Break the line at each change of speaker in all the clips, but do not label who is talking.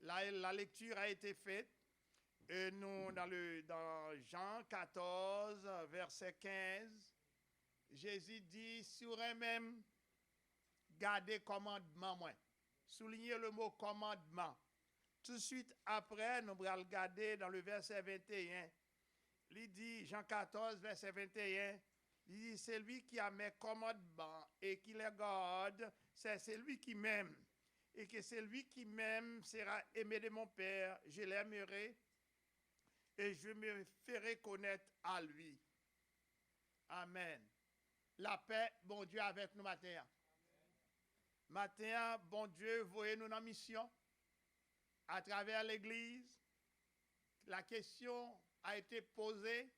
La lecture a été faite. Et nous, dans Jean 14, verset 15, Jésus dit, sur même, gardez commandement, moi. Soulignez le mot commandement. Tout de suite après, nous allons regarder dans le verset 21. Il dit, Jean 14, verset 21, il dit, c'est lui qui a mes commandements et qui les garde, c'est celui qui m'aime. Et que celui qui m'aime sera aimé de mon Père, je l'aimerai et je me ferai connaître à lui. Amen. La paix, bon Dieu, avec nous matin. Matin, bon Dieu, voyez-nous dans la mission à travers l'Église. La question a été posée.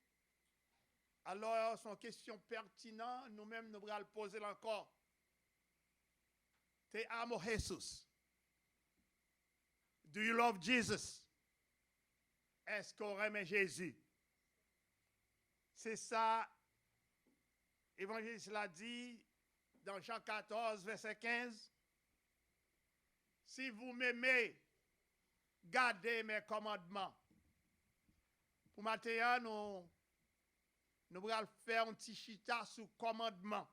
Alors, son question pertinente, nous-mêmes, nous allons poser encore. Te amo Jesus. Do you love Jesus? Est-ce qu'on aime Jésus? C'est ça, l'évangéliste l'a dit dans Jean 14, verset 15. Si vous m'aimez, gardez mes commandements. Pour matin, nous allons faire un petit chita sous commandement.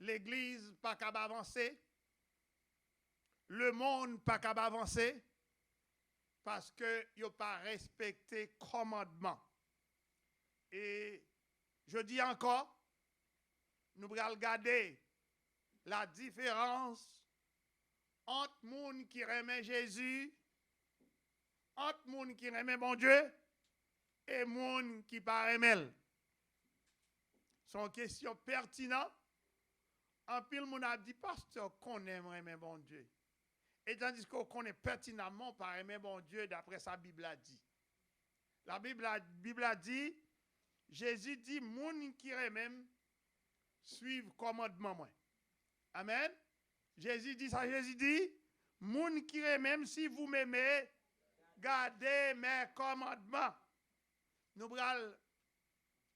L'Église pas capable d'avancer. Le monde pas capable d'avancer. Parce que n'a pas respecté commandement. Et je dis encore, nous allons regarder la différence entre les gens qui aiment Jésus, entre les gens qui aiment bon Dieu, et les gens qui ne pas aiment. C'est une question pertinente. En pile, mon a dit, pasteur, qu'on aime bon Dieu. Et tandis qu'on connaît pertinemment par aimer bon Dieu, d'après sa Bible a dit. La Bible a dit, Jésus dit, moun qui aime, suivent commandement moi. Amen. Jésus dit ça, Jésus dit, moun qui aime, si vous m'aimez, gardez mes commandements. Nous prenons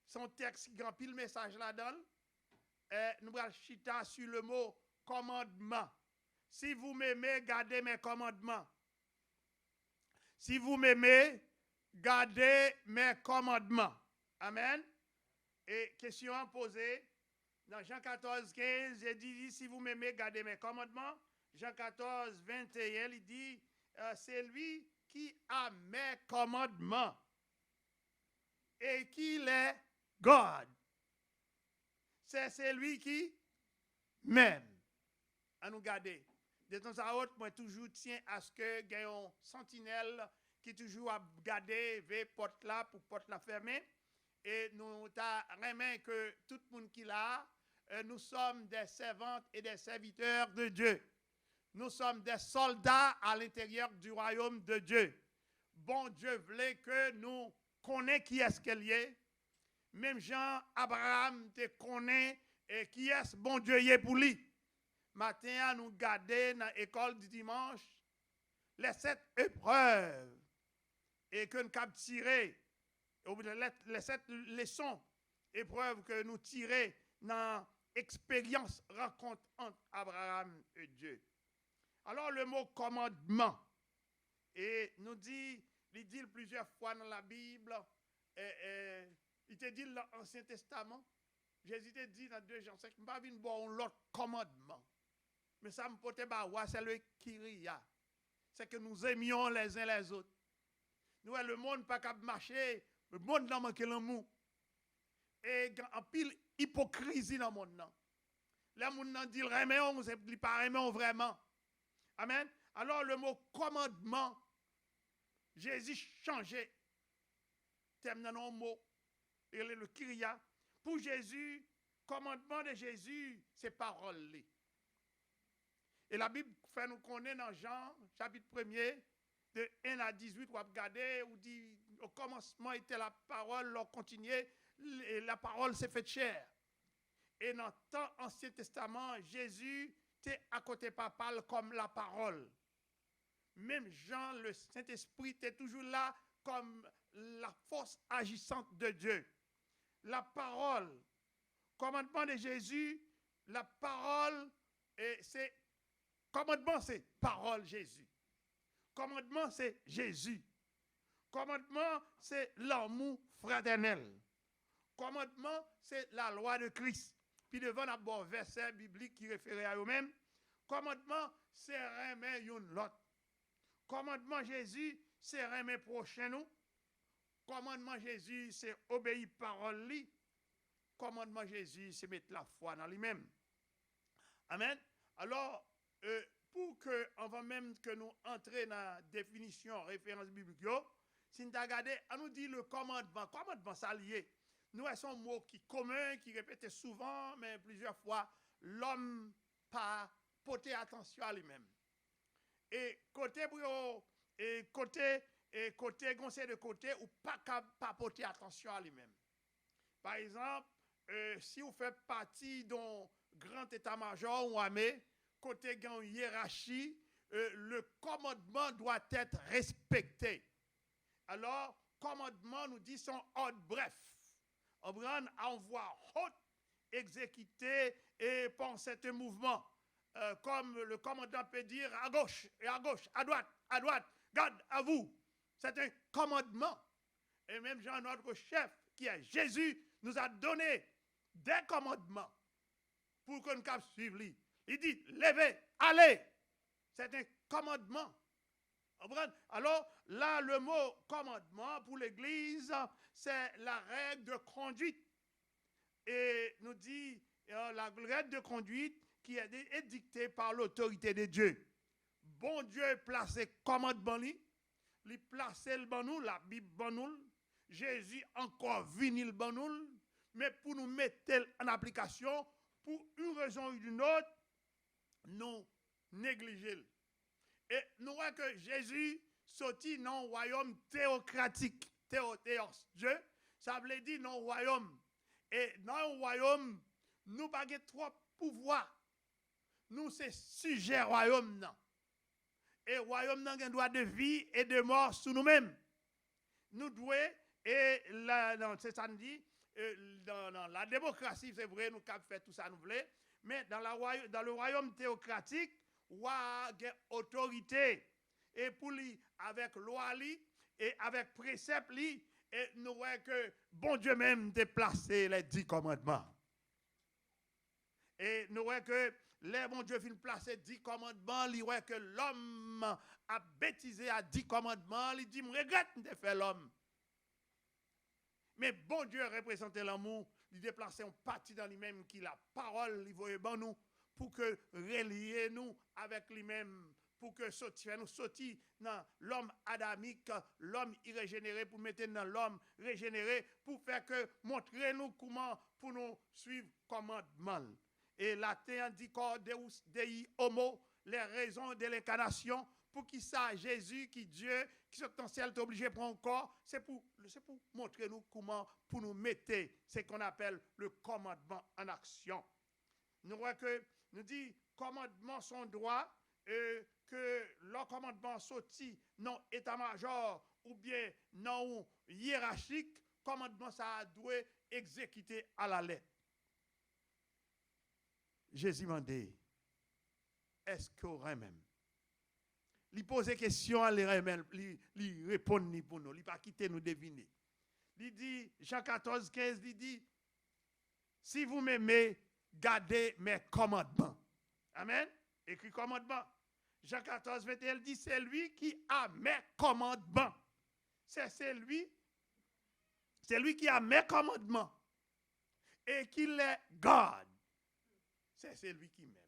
son texte qui remplit le message là-dedans. Nous prenons chita sur le mot commandement. Si vous m'aimez, gardez mes commandements. Si vous m'aimez, gardez mes commandements. Amen. Et question à poser, dans Jean 14, 15, il dit, si vous m'aimez, gardez mes commandements. Jean 14, 21, il dit, c'est lui qui a mes commandements et qui les garde. C'est celui qui m'aime. À nous garder. De temps à autre, moi toujours tiens à ce que il y ait un sentinelle qui toujours a garder vers porte là pour porte la fermer. Et nous remet que tout le monde qui l'a, nous sommes des servantes et des serviteurs de Dieu. Nous sommes des soldats à l'intérieur du royaume de Dieu. Bon Dieu voulait que nous connaissions qui est-ce qu'elle est. Même Jean, Abraham te connaît et qui est-ce bon Dieu y est pour lui. Matin, nous garder dans l'école du dimanche les 7 épreuves et que nous avons tiré, les 7 leçons, épreuves que nous tirons dans l'expérience rencontre entre Abraham et Dieu. Alors le mot commandement, et nous dit, il dit plusieurs fois dans la Bible, il te dit dans l'Ancien Testament, Jésus te dit dans 2 Jean 5, je ne vais pas venir boire l'autre commandement. Mais ça me peut pas, c'est le Kyria. C'est que nous aimions les uns les autres. Nous, le monde pas capable marcher, le monde n'a manqué l'amour. Et en pile hypocrisie dans le monde. Le monde dit remet, c'est pas remet vraiment. Amen. Alors le mot commandement, Jésus changeait. Terminant un mot, et le Kyria. Pour Jésus, commandement de Jésus, c'est parole. Et la Bible fait nous connaître dans Jean, chapitre 1er, de 1 à 18, où regardez, où dit, au commencement était la parole, on continuait, et la parole s'est faite chair. Et dans le temps Ancien Testament, Jésus était à côté papa comme la parole. Même Jean, le Saint-Esprit, était toujours là comme la force agissante de Dieu. La parole, commandement de Jésus, la parole, c'est commandement, c'est parole Jésus. Commandement, c'est Jésus. Commandement, c'est l'amour fraternel. Commandement, c'est la loi de Christ. Puis devant un bon verset biblique qui réfère à eux-mêmes, commandement, c'est aimer l'autre. Commandement Jésus, c'est aimer prochain nous. Commandement Jésus, c'est obéir parole lui. Commandement Jésus, c'est mettre la foi dans lui-même. Amen. Alors, pour que, avant même que nous entrions dans la définition, référence biblique, si nous regardons, on nous dit le commandement. Commandement, ça lié. Nous avons un mot qui est commun, qui répète souvent, mais plusieurs fois, l'homme pas porter attention à lui-même. Et côté conseil de côté, ou pas porter attention à lui-même. Par exemple, si vous faites partie d'un grand état-major ou armée, côté une hiérarchie, le commandement doit être respecté. Alors, commandement nous dit son ordre bref. On prend envoi haute, exécuté et penser un mouvement. Comme le commandant peut dire à gauche, à droite, garde à vous. C'est un commandement. Et même Jean, notre chef, qui est Jésus, nous a donné des commandements pour qu'on puisse suivre lui. Il dit, levez, allez. C'est un commandement. Alors, là, le mot commandement pour l'Église, c'est la règle de conduite. Et nous dit, la règle de conduite qui est dictée par l'autorité de Dieu. Bon Dieu placé commandement, il placé le bon nous, la Bible bon nous, Jésus encore venu le bon nous, mais pour nous mettre en application, pour une raison ou une autre, nous négliger. Et nous voyons que Jésus sortit dans le royaume théocratique, théos, Dieu, ça veut dire dans le royaume. Et dans le royaume, nous n'avons pas trop pouvoir. Nous, c'est sujet royaume. Non. Et royaume n'a un droit de vie et de mort sur nous-mêmes. Nous devons, et c'est ça nous dit, dans la démocratie, c'est vrai, nous avons fait tout ça, nous voulons, mais dans le royaume théocratique, il y a autorité. Et pour lui, avec loi, et avec précepte, et nous voyons que bon Dieu même déplacé les 10 commandements. Et nous voyons que les bon Dieu vient placer 10 commandements, il voit que l'homme a bêtisé à 10 commandements, il dit, je regrette de faire l'homme. Mais bon Dieu représente l'amour, il déplace un parti dans lui-même qui la parole, il voit bon nous, pour que relier nous avec lui-même, pour que nous sortir dans l'homme adamique, l'homme irrégénéré, pour mettre dans l'homme régénéré, pour faire que montrer nous comment pour nous suivre commandement. Et latin dit Deus Dei Homo, les raisons de l'incarnation, pour qui ça, Jésus, qui Dieu, qui sont en ciel, est obligé de prendre corps, c'est pour montrer nous comment, pour nous mettre ce qu'on appelle le commandement en action. Nous voyons que, nous dit, commandements sont droits, que leur commandement sorti non état-major ou bien non hiérarchique, commandement ça doit exécuter à la lettre. Jésus m'a dit, est-ce qu'on même? Il pose des questions, il répond pour nous, il ne pas quitter nous deviner. Il dit, Jean 14, 15, il dit, si vous m'aimez, gardez mes commandements. Amen. Écrit commandement. Jean 14, 21, il dit, c'est lui qui a mes commandements. C'est lui qui a mes commandements et qui les garde. C'est lui qui m'aime.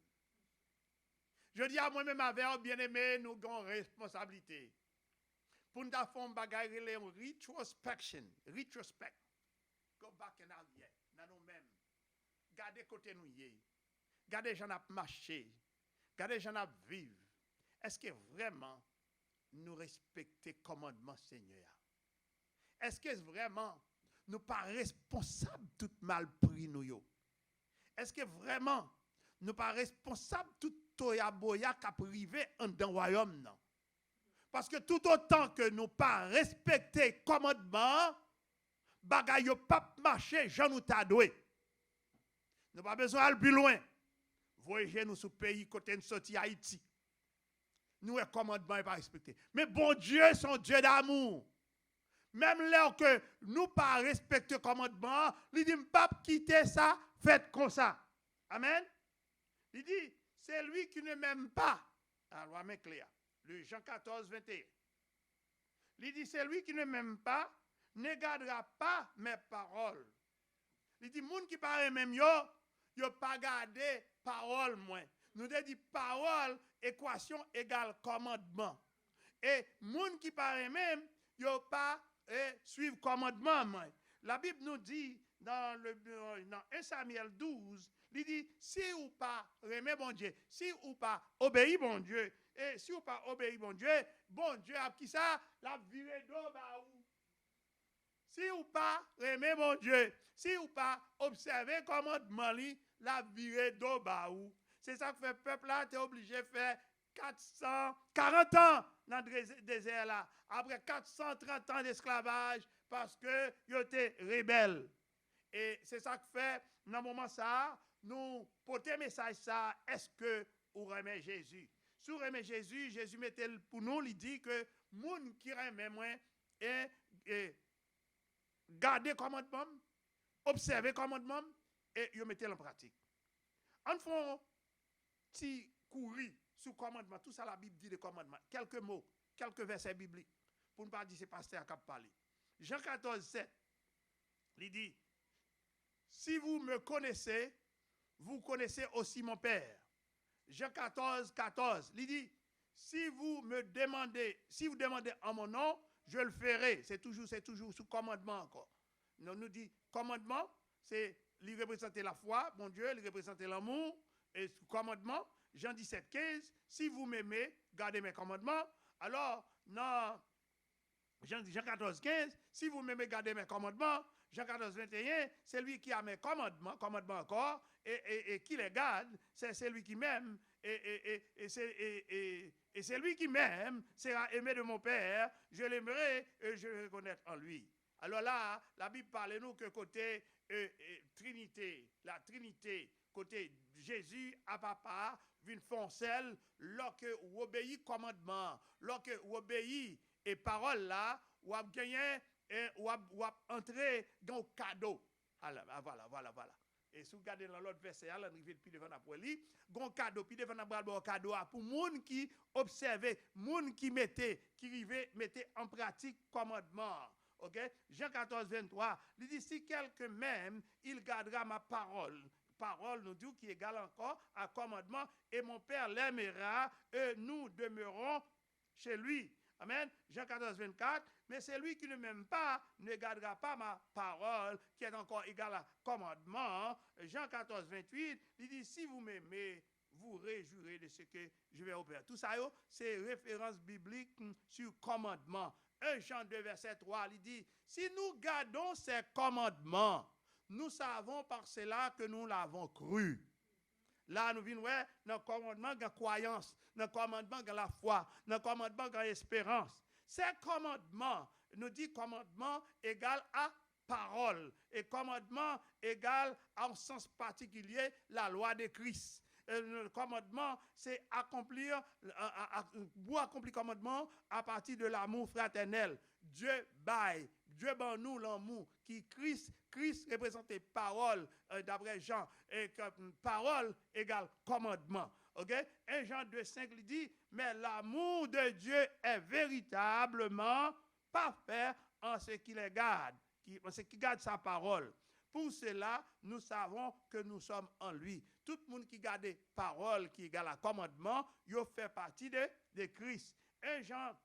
Je dis à moi-même, avec bien-aimé, nous avons une responsabilité. Pour nous faire un bagage, une retrospection. Retrospect. Go back en arrière, dans nous-mêmes. Gardez côté nous. Gardez les gens à marcher. Gardez les gens à vivre. Est-ce que vraiment nous respectons les commandements Seigneur? Est-ce que vraiment nous pas responsables tout mal pris nous? Est-ce que vraiment nous pas responsables tout toya boya qui a privé dans le royaume non? Parce que tout autant que nous pas respecter commandement, bagaille pas marcher, Jean nous t'a doué. Nous pas besoin d'aller plus loin. Voyez nous sous pays côté de sorti Haïti. nous, les commandements n'est pas respecté. Mais bon Dieu, son Dieu d'amour. Même là que nous pas respecter le commandement, il dit, pas quitter ça, faites comme ça. Amen. Il dit, c'est lui qui ne m'aime pas. Alors, amen, clair. Le Jean 14, 21. Il dit, c'est lui qui ne m'aime pas, ne gardera pas mes paroles. Il dit, moun qui parle même yo pas gardé parole moi. Nous avons dit parole, équation égale commandement. Et moun qui parle même, yo pas suivre commandement moi. La Bible nous dit dans 1 Samuel 12, il dit si ou pas remet bon Dieu, si ou pas obéir bon Dieu, et si ou pas obéir bon Dieu a qui ça la viré d'eau ba ou. Si ou pas remet mon Dieu, si ou pas observer commandement li, la viré d'eau ba ou. C'est ça que fait peuple là, tu es obligé de faire 440 ans dans le désert là. Après 430 ans d'esclavage parce que ils étaient rebelles. Et c'est ça que fait dans le moment ça, nous porter message ça, est-ce que vous remet Jésus? Si vous remet Jésus, Jésus mettait pour nous, il dit que moun qui remet moi et garder commandement, observer commandement et vous mettez en pratique. En fond, si courir sur commandement, tout ça la Bible dit de commandement, quelques mots, quelques versets bibliques, pour ne pas dire c'est pasteur qui a parlé. Jean 14, 7, il dit, si vous me connaissez, vous connaissez aussi mon Père. Jean 14, 14, il dit, si vous demandez en mon nom, je le ferai. C'est toujours sous commandement encore. Nous dit commandement, c'est lui représenter la foi, mon Dieu, lui représenter l'amour, et commandement, Jean 17, 15, si vous m'aimez, gardez mes commandements. Alors, non, Jean 14, 15, si vous m'aimez, gardez mes commandements. Jean 14, 21, c'est lui qui a mes commandements encore, et qui les garde, c'est lui qui m'aime, et c'est lui qui m'aime, sera aimé de mon Père, je l'aimerai et je vais reconnaître en lui. Alors là, la Bible parle nous que côté Trinité, la Trinité, côté Jésus à papa, vient foncelle, lorsque vous obéissez commandement, lorsque vous obéissez et parole là, vous avez gagné ou entrer dans le cadeau. Alors, voilà. Et si vous regardez dans l'autre verset, là, on arrive puis devant après lui, gon cadeau, puis devant le cadeau pour moun qui observait, moun qui mettait en pratique commandement. OK? Jean 14, 23, il dit si quelqu'un m'aime, il gardera ma parole. Parole nous dit qui est égale encore à commandement et mon Père l'aimera et nous demeurons chez lui. Amen. Jean 14, 24. Mais celui qui ne m'aime pas ne gardera pas ma parole, qui est encore égale à commandement. Jean 14, 28. Il dit si vous m'aimez, vous réjouirez de ce que je vais opérer. Tout ça, c'est référence biblique sur commandement. 1 Jean 2, verset 3. Il dit si nous gardons ces commandements, nous savons par cela que nous l'avons cru. Là, nous venons dans le commandement de la croyance, dans le commandement de la foi, dans le commandement de l'espérance. Ces commandements, nous dit commandement égal à parole. Et commandement égal en sens particulier la loi de Christ. Le commandement, c'est accomplir le commandement à partir de l'amour fraternel. Dieu baille, Dieu ban nous l'amour qui Christ représentait parole d'après Jean et parole égale commandement. OK? 1 Jean 2,5 il dit mais l'amour de Dieu est véritablement parfait en ce qui les garde, en ce qui garde sa parole. Pour cela, nous savons que nous sommes en lui. Tout le monde qui garde parole qui égale à commandement, il fait partie de Christ. 1 Jean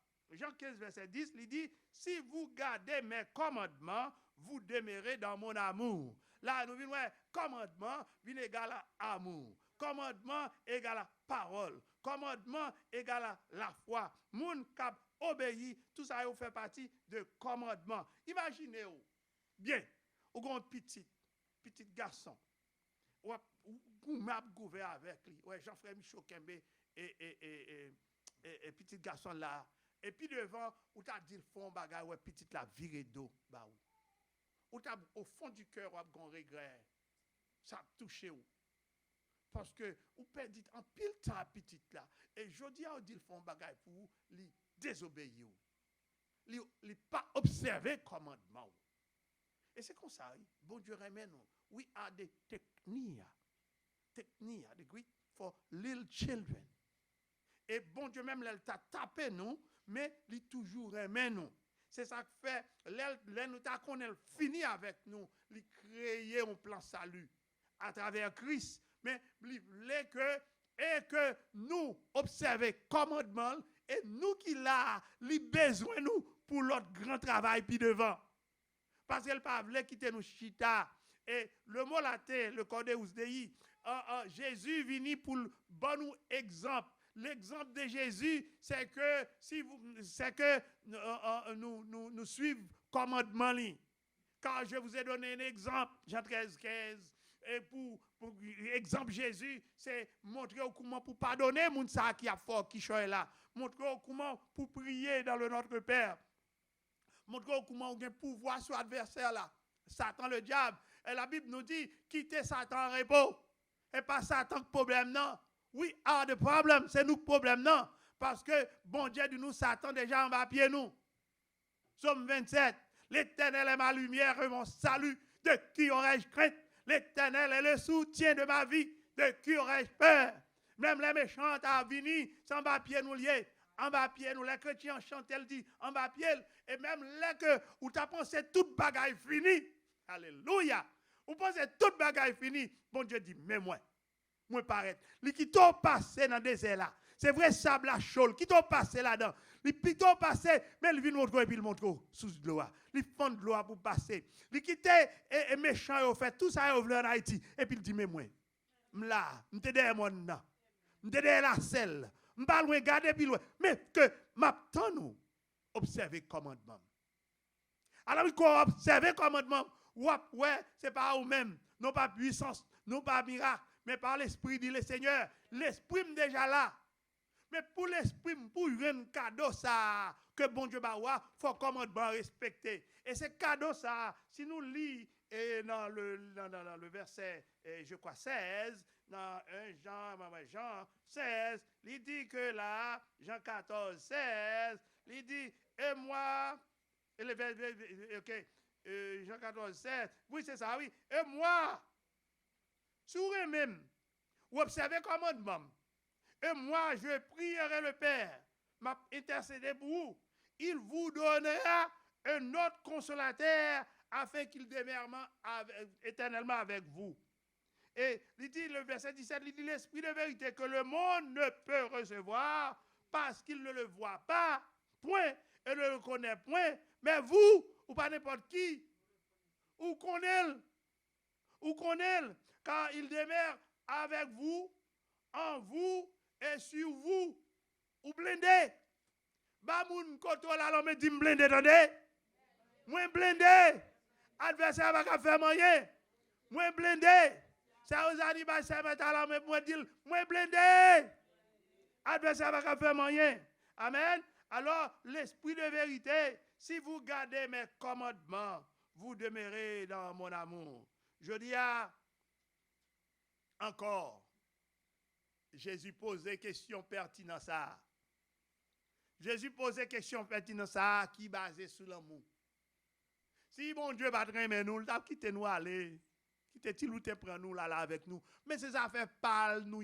15, verset 10, il dit, si vous gardez mes commandements, vous demeurez dans mon amour. Là, nous venons, commandement vient égal à amour. Commandement égal à parole. Commandement égal à la foi. Moun cap obéi, tout ça fait partie de commandement. Imaginez-vous, bien, ou un petit garçon, ou m'a gouverné avec lui, ouais, Jean-Frère Michaud Kembe et petit garçon là, et puis devant, ou t'as dit le fond bagay, ouais, petit la virée d'eau, bah ou t'as au fond du cœur, ou t'as un regret, ça a touché ou. Parce que vous perdez en pile temps à petit là. Et je dis à vous, ils font bagaille pour vous, ils désobéir. Ils pas observer le commandement. Et c'est comme ça, bon Dieu remet nous. We are the techniques, the Greek for little children. Et bon Dieu même, elle t'a tapé nous, mais il toujours remet nous. C'est ça que fait, nous t'a qu'on fini avec nous, il créer un plan salut à travers Christ. Mais il voulait que nous observions commandement et nous qui l'a, il besoin nous pour notre grand travail puis devant. Parce qu'elle ne voulait pas quitter nous chita. Et le mot latin, le Codeus Dei, Jésus vini pour bon nous exemple. L'exemple de Jésus, c'est que nous suivons commandement. Car je vous ai donné un exemple, Jean 13, 15. Et pour exemple Jésus, c'est montrer comment pour pardonner moun sa qui a fort, qui choye là. Montrer comment pour prier dans le Notre Père. Montrer comment on a pouvoir sur l'adversaire là. Satan le diable. Et la Bible nous dit, quittez Satan en repos. Et pas Satan le problème non. We are the problem, c'est nous le problème non. Parce que bon Dieu de nous, Satan déjà en bas pied nous. Somme 27. L'Éternel est ma lumière et mon salut. De qui aurais-je crainte? L'Éternel est le soutien de ma vie. De qui aurais-je peur? Même les méchants à venir, sans bas pied nous liés. En bas pied nous, les chrétiens chantent, elle dit, en bas pied. Et même là que où tu as pensé toute bagaille finie. Alléluia. Vous pensez toute bagaille finie. Bon Dieu dit, mais moi paraît. Les qui t'ont passé dans le désert là. C'est vrai, sable à chaud. Qui t'ont passé là-dedans. Les qui t'ont passé, mais ils viennent montrer et puis ils montrent sous de l'eau. Ils font de l'eau pour passer. Les qui étaient méchants, ils ont fait tout ça, ils ont voulu en Haïti. Et puis ils disent, mais moi, là, je suis derrière mon nom. Je suis derrière la selle. Je ne pas loin, garder puis loin. Mais que m'attend nous, observer le commandement. Alors, qu'on observe le commandement, ouais, c'est pas vous-même, non pas puissance, non pas miracle. Mais par l'esprit, dit le Seigneur, l'esprit est déjà là. Mais pour l'esprit, pour un cadeau ça, que bon Dieu va avoir, il faut commandement respecter. Et ce cadeau ça, si nous lisons dans le verset, je crois, 16, dans Jean 16, il dit que là, Jean 14, 16, il dit, et moi, Jean 14, 16, oui, c'est ça, oui, et moi, sur eux-mêmes, vous observez le commandement. Et moi, je prierai le Père, m'a intercédé pour vous. Il vous donnera un autre consolateur afin qu'il demeure éternellement avec vous. Et il dit, le verset 17, il dit, l'esprit de vérité que le monde ne peut recevoir parce qu'il ne le voit pas, point, et ne le connaît point. Mais vous, ou pas n'importe qui, ou connaît, car il demeure avec vous, en vous et sur vous, ou blindé. Ba moun koto la l'homme dit blindé, attendez. Moi blindé. Adversaire va faire moyen. Moi blindé. Ça vous a dit ba ça mettre la main pour dire moi blindé. Adversaire va faire moyen. Amen. Alors l'esprit de vérité, si vous gardez mes commandements, vous demeurez dans mon amour. Je dis encore, Jésus posait question pertinente ça. Jésus posait question pertinente ça qui est basée sur l'amour. Si mon Dieu va aimer nous, il va quitter nous aller. Quitter ou te prend nous là avec nous. Mais c'est ça fait pas nous.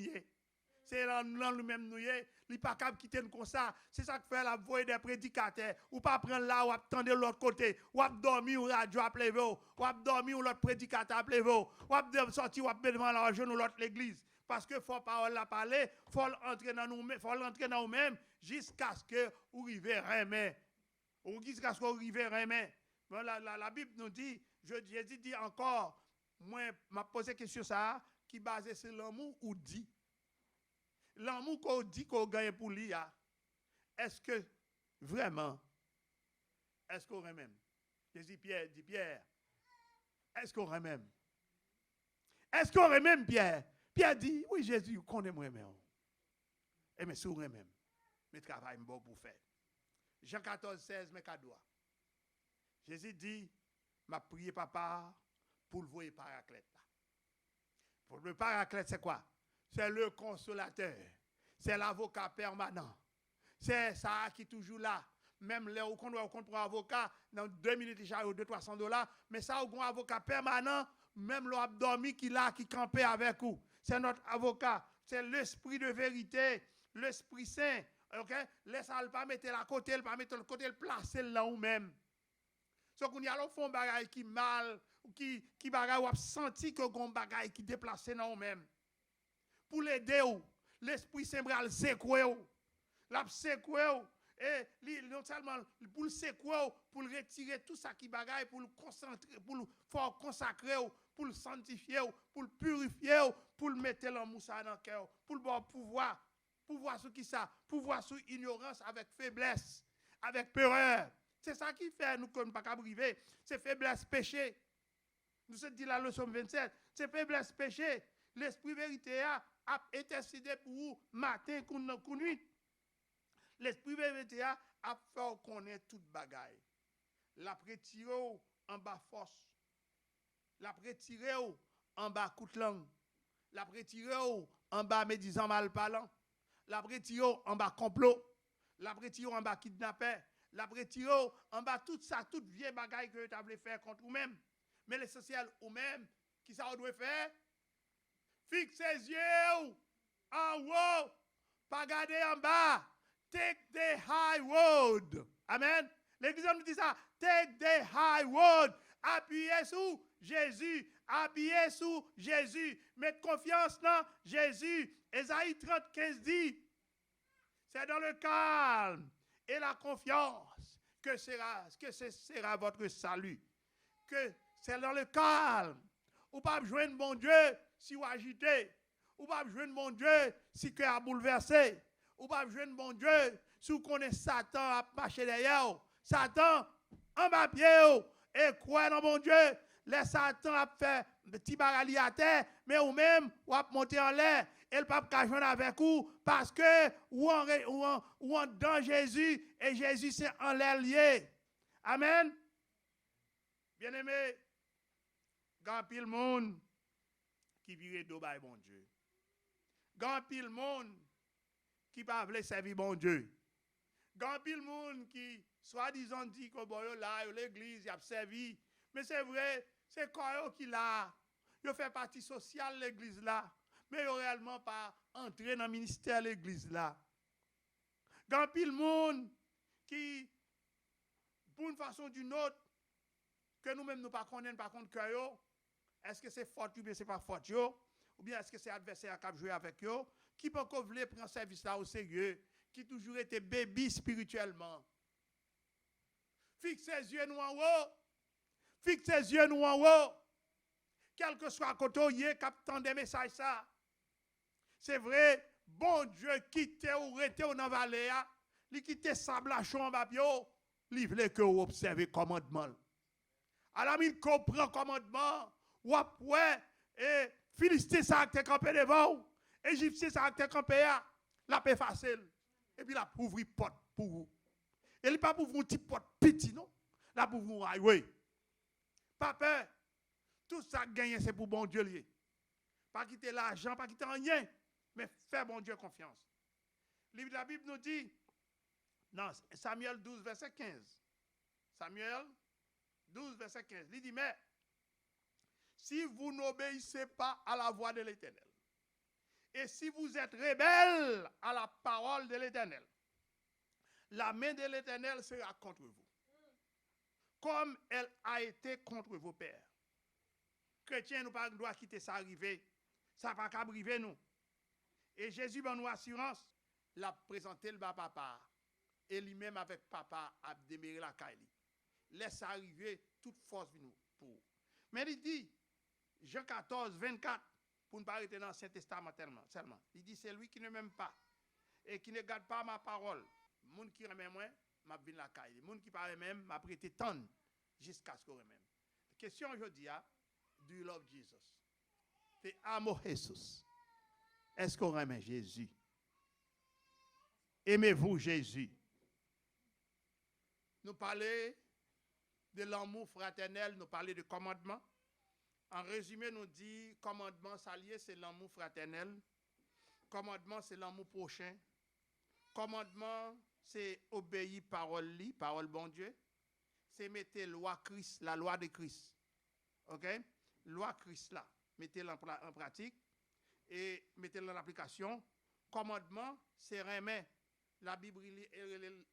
C'est là nous-mêmes nous. Il n'est pas capable de quitter nous comme ça. C'est ça que fait la voix des prédicateurs. Ou pas prendre là ou attendre de l'autre côté. Ou dormir ou radio à pleurer. Ou dormir ou l'autre prédicateur à pleurer. Ou sortir ou devant la jeune ou l'autre l'église. Parce que faut parole la parler, faut entrer dans nous-mêmes jusqu'à ce que vous arriviez aimer. Ou jusqu'à ce que vous arriviez aimer. La Bible nous dit, Jésus dit encore, moi m'a posé question ça qui basé sur l'amour ou dit. L'amour qu'on dit qu'on gagne pour lui, est-ce que vraiment, est-ce qu'on aime? Jésus dit Pierre, est-ce qu'on aime? Est-ce qu'on aime Pierre? Pierre dit, oui Jésus, qu'on aime moi-même. Et mais si on aime, mais travail bon pour faire. Jean 14, 16, mais cadeau. Jésus dit, m'a prié papa pour le voir paraclète. Pour le paraclète, c'est quoi? c'est le consolateur. C'est l'avocat permanent. C'est ça qui est toujours là. Même là, on doit pour un avocat, dans 2 minutes, il y a $200-300. Mais ça, on a un avocat permanent, même l'abdomen qui là, qui campait avec vous. C'est notre avocat. C'est l'esprit de vérité, l'esprit saint. Ok? Laisse-le pas mettre la côté, pas mettre le côté, le placer là ou même. So qu'on y a font bagay qui mal, ou qui bagay ou a senti que gon bagay qui déplacé dans ou même. Pour l'aider ou, l'esprit saint bral secouer ou. La secouer ou. Et non seulement pour le secouer, pour le retirer tout ça qui bagaille, pour le concentrer, pour le faire consacrer, pour le sanctifier, pour le purifier, pour le mettre en moussa dans le cœur, pour le bon pouvoir sur qui ça, pouvoir sur ignorance avec faiblesse, avec peur. C'est ça qui fait nous comme pas qu'à briver, c'est faiblesse péché. Nous se dit la leçon 27, c'est faiblesse péché. L'esprit vérité a intercédé pour vous matin ou nuit. L'esprit vérité a fait connaître toute bagaille. La retiré en bas force. La retiré en bas coup de langue. La retiré en bas médisant mal parlant. La retiré en bas complot. La retiré en bas kidnappé. La retiré en bas tout ça, toute vieille bagaille que tu as faire contre vous-même. Mais l'essentiel ou même, qui ça doit faire? Fixe ses yeux en haut, pas garder en bas. Take the high road. Amen. L'église nous dit ça. Take the high road. Appuyez sur Jésus. Appuyez sur Jésus. Mettez confiance dans Jésus. Ésaïe 30:15 dit, c'est dans le calme et la confiance que sera votre salut. Que c'est dans le calme. Ou pas besoin de bon Dieu si vous agitez. Ou pas besoin de bon Dieu si cœur a bouleversé. Ou pas besoin de bon Dieu si vous connaissez Satan à marcher derrière. Satan en bas pied et quoi dans bon Dieu. Les Satan a fait petit barali à terre, mais ou même ou a monté en l'air. Et le pape a joué avec vous parce que ou en dans Jésus et Jésus c'est en l'air lié. Amen. Bien-aimé, grand pile monde qui vire d'eau by bon Dieu. Grand pile monde qui pas veut servir bon Dieu. Grand pile monde qui soi-disant dit que bon là l'église y a servi, mais c'est vrai, c'est quoi qui là, il fait partie sociale l'église là, mais il réellement pas entrer dans le ministère de l'église là. Grand pile monde qui pour une façon ou d'une autre que nous-mêmes nous pas connaissons par contre que est-ce que c'est faute ou bien c'est pas faute yo, ou bien est-ce que c'est adversaire qui a joué avec yo, qui peut qu'on voulait prendre service là au sérieux, qui toujours été bébé spirituellement. Fixe ses yeux nous en haut. Fixe ses yeux nous en haut. Quel que soit côté où il est, captant des messages ça. C'est vrai, bon Dieu quitte ou rete ou dans vallée, il quitte sable à chaud en babio, il voulait que vous observez commandement. Alors il comprend commandement, ou après et Philistin ça a campé devant, Égyptien ça a campé la paix facile. Et puis la ouvrir porte pour vous. Et il pas pour vous un petit porte petit non, la pour vous oui. Pas peur. Tout ça gagné c'est pour bon Dieu lié. Pas quitter l'argent, pas quitter rien, mais faire bon Dieu confiance. Le livre de la Bible nous dit dans Samuel 12 verset 15. Samuel 12 verset 15. Il dit mais si vous n'obéissez pas à la voix de l'Éternel, et si vous êtes rebelles à la parole de l'Éternel, la main de l'Éternel sera contre vous, comme elle a été contre vos pères. Chrétiens, nous ne doit quitter ça arriver. Ça va pas arriver nous. Et Jésus va nous assurance, l'a présenté le papa. Et lui-même avec papa a démarré la caille. Laisse arriver toute force pour. Mais il dit, Jean 14, 24, pour ne pas arrêter dans l'Ancien Testament seulement. Il dit, c'est lui qui ne m'aime pas et qui ne garde pas ma parole. Moun qui remet moi, m'a bin la caille. Moun qui parle même, m'a prêté tant jusqu'à ce qu'on remet. La question aujourd'hui, do you love Jesus? Te amo Jesus. Est-ce qu'on remet Jésus? Aimez-vous Jésus? Nous parlons de l'amour fraternel, nous parlons de commandement. En résumé, nous dit commandement salier, c'est l'amour fraternel. Commandement, c'est l'amour prochain. Commandement, c'est obéir parole bon Dieu. C'est mettre loi Christ, la loi de Christ. OK? Loi Christ là. Mettez-la en pratique et mettez-la en application. Commandement, c'est remettre. La Bible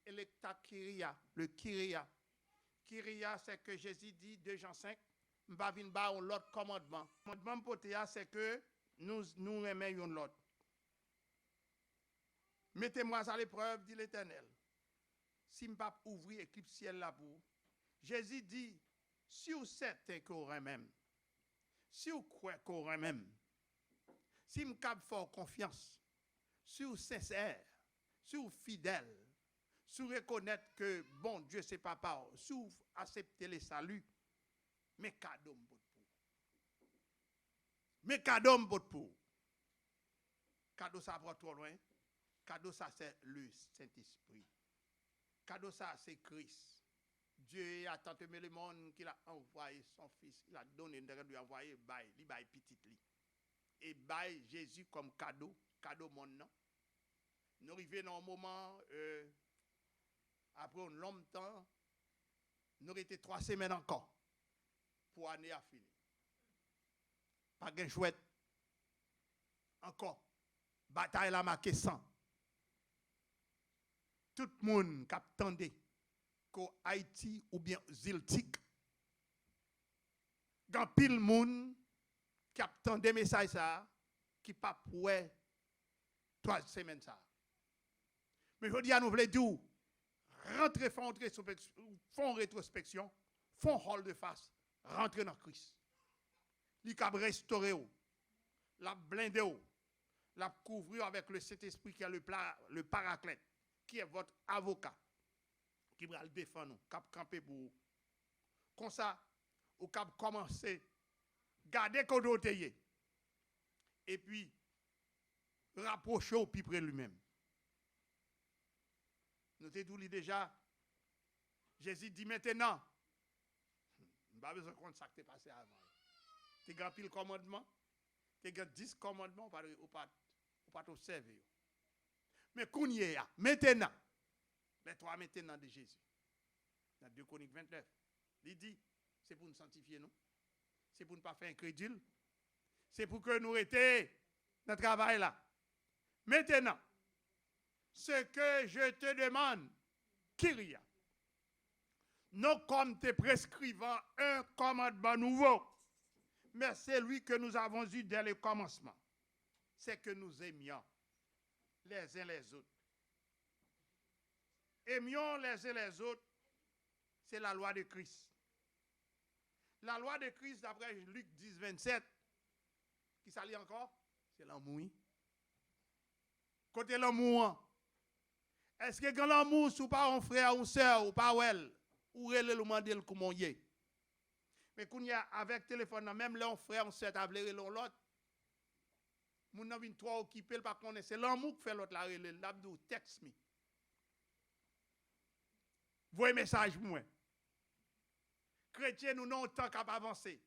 électa Kyria, le Kyria. Kyria, c'est que Jésus dit, 2 Jean 5, m'pa vin ba on l'autre commandement. Commandement potéa, c'est que nous aimons l'autre. Mettez-moi à l'épreuve, dit l'Éternel. Si m'pa ouvrir éclipse ciel là pour. Jésus dit, si vous certain qu'on même, si vous croyez qu'on même, si m'cap fort confiance, si vous sincère, si vous fidèle, si vous reconnaissez que bon Dieu c'est papa, si vous acceptez le salut, mais cadeau m'bot pour. Mais cadeau m'bot pour. Cadeau ça va trop loin. Cadeau ça c'est le Saint-Esprit. Cadeau ça c'est Christ. Dieu a tant aimé le monde qu'il a envoyé son fils, il a donné de lui envoyer bail, li bail petit li. Et bail Jésus comme cadeau monde non. Nous arrivons dans un moment après un long temps, nous étions 3 semaines encore pour l'année à finir. Pas de chouette. Encore. Bataille la marqué 100. Tout le monde qui attendait qu'au Haïti ou bien Ziltik, grand pile monde qui attendait message ça, qui pas pour 3 semaines ça. Mais je dis à nous voulons dire, rentrez, font rétrospection, font rôle de face, rentrez dans Christ. Li cap restaurer, la blinder, la couvrir avec le Saint-Esprit qui est le paraclète, qui est votre avocat, qui va le défendre, cap camper pour vous. Comme ça, ou cap commencer, garder côté et puis rapprocher au plus près lui-même. Nous t'avons dit déjà, Jésus dit maintenant, je n'ai pas besoin de compte ça qui est passé avant. Tu as pile commandement, tu as 10 commandements, ou pas t'observer. Mais qu'on y est, maintenant, les 3 maintenant de Jésus. Dans 2 Chroniques 29, il dit, c'est pour nous sanctifier, nous. C'est pour ne pas faire incrédule. C'est pour que nous étions dans le travail là. Maintenant, ce que je te demande, Kyria, non comme te prescrivant un commandement nouveau, mais c'est lui que nous avons eu dès le commencement. C'est que nous aimions les uns les autres. Aimions les uns les autres, c'est la loi de Christ. La loi de Christ, d'après Luc 10, 27, qui s'allie encore, c'est l'amour. Côté l'amour, est-ce que quand l'amour, sous pas un frère ou une soeur, ou pas elle, ou elle le demander comment y est. Mais quand il y a avec téléphone, même là, un frère, un soeur, t'as l'autre. Moun nan vin trop occupé, pas connaître. C'est l'amour qui fait l'autre la relève. L'abdou, text me. Voyez message pour moi. Chrétien, nous n'avons pas le temps qu'à avancer.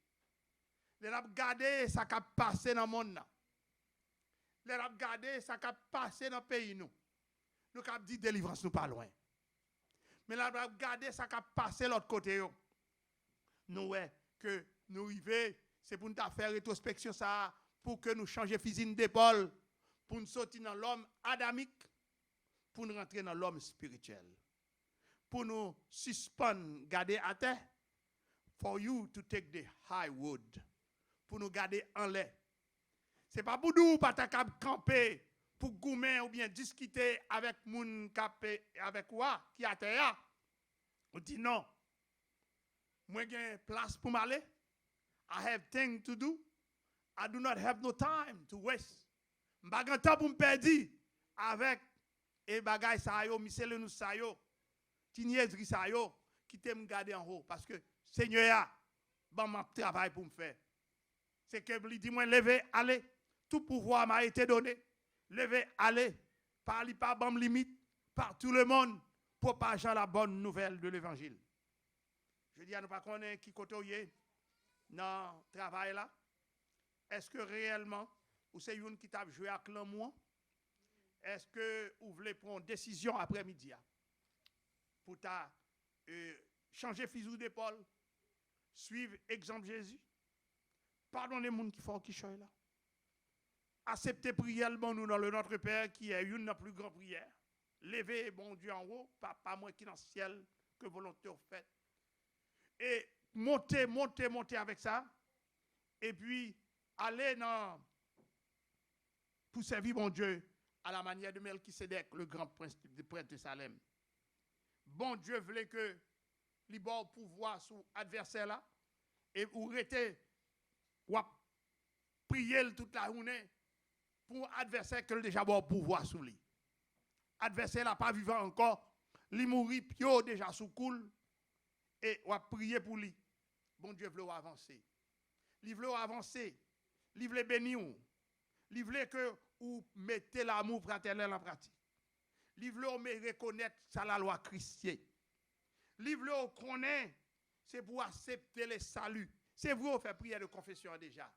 Les avons gardé ça qui a passé dans le monde. Les avons gardé ça qui a passé dans le pays. Nous avons dit délivrance, nous pas loin. Mais les avons gardé ça qui a passé de l'autre côté. Nous, que nous arrivons, c'est pour nous faire rétrospection ça, pour que nous changions fusil d'épaule, pour nous sortir dans l'homme adamique, pour nous rentrer dans l'homme spirituel. Pour nous suspendre, garder à terre. For you to take the high road. Pour nous garder en l'air. Ce n'est pas pour nous pas camper, pour goumer ou bien discuter avec moun capé avec quoi qui a terre. On dit non. Moi j'ai place pour m'aller. I have things to do. I do not have no time to waste. M'pa grand temps pour me perdre avec et bagay sa yo, misele nous sa yo, ti niaiserie sa yo, qui te me garder en haut parce que Seigneur bon m'a travail pour me faire. C'est que lui dit moi lever aller, tout pouvoir m'a été donné. Lever aller, parler pas bon limite par tout le monde pour partager la bonne nouvelle de l'évangile. Je dis à nous pas connaître qui côté dans travail là. Est-ce que réellement, ou c'est une qui t'a joué avec l'amour, est-ce que vous voulez prendre une décision après-midi pour changer fusil d'épaule, suivre exemple Jésus, pardonnez les gens qui font qui choisissent là. Acceptez prière nous dans le Notre Père qui est une des plus grandes prières. Levez bon Dieu en haut, pas moi qui dans le ciel, que volonté vous faites. Et montez avec ça. Et puis, allez pour servir mon Dieu à la manière de Melchisedec, le grand prince de Salem. Bon Dieu voulait que il bon pouvoir sur l'adversaire là. Et vous restez, ou prier toute la journée pour l'adversaire qui a déjà bon pouvoir sur lui. L'adversaire n'a pas vivant encore, il mourit pio déjà sous coule. Et on va prier pour lui. Bon Dieu veut avancer. Il veut avancer. Il veut bénir. Il veut que vous mettez l'amour fraternel en pratique. Il veut reconnaître ça la loi chrétienne. Il veut connaître, c'est pour accepter le salut. C'est vrai qu'on fait prière de confession déjà.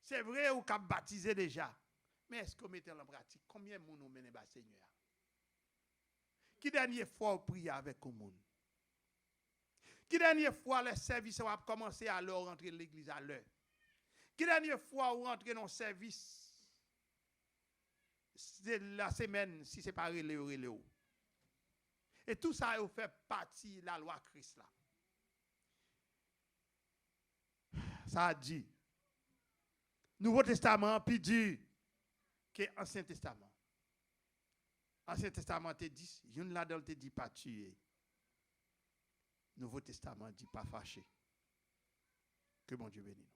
C'est vrai qu'on a baptisé déjà. Mais est-ce qu'on met en pratique? Combien de monde nous mène bas Seigneur? Qui dernière fois on prie avec le monde? Qui dernière fois le service va commencer à l'heure, rentrer dans l'église à l'heure? Qui dernière fois vous rentrez dans le service de la semaine, si c'est pas relé. Et tout ça vous fait partie de la loi Christ là. Ça a dit. Nouveau Testament, puis dit que Ancien Testament. Ancien Testament te dit, une là-dedans te dit pas tuer. Nouveau Testament dit pas fâcher. Que bon Dieu bénisse.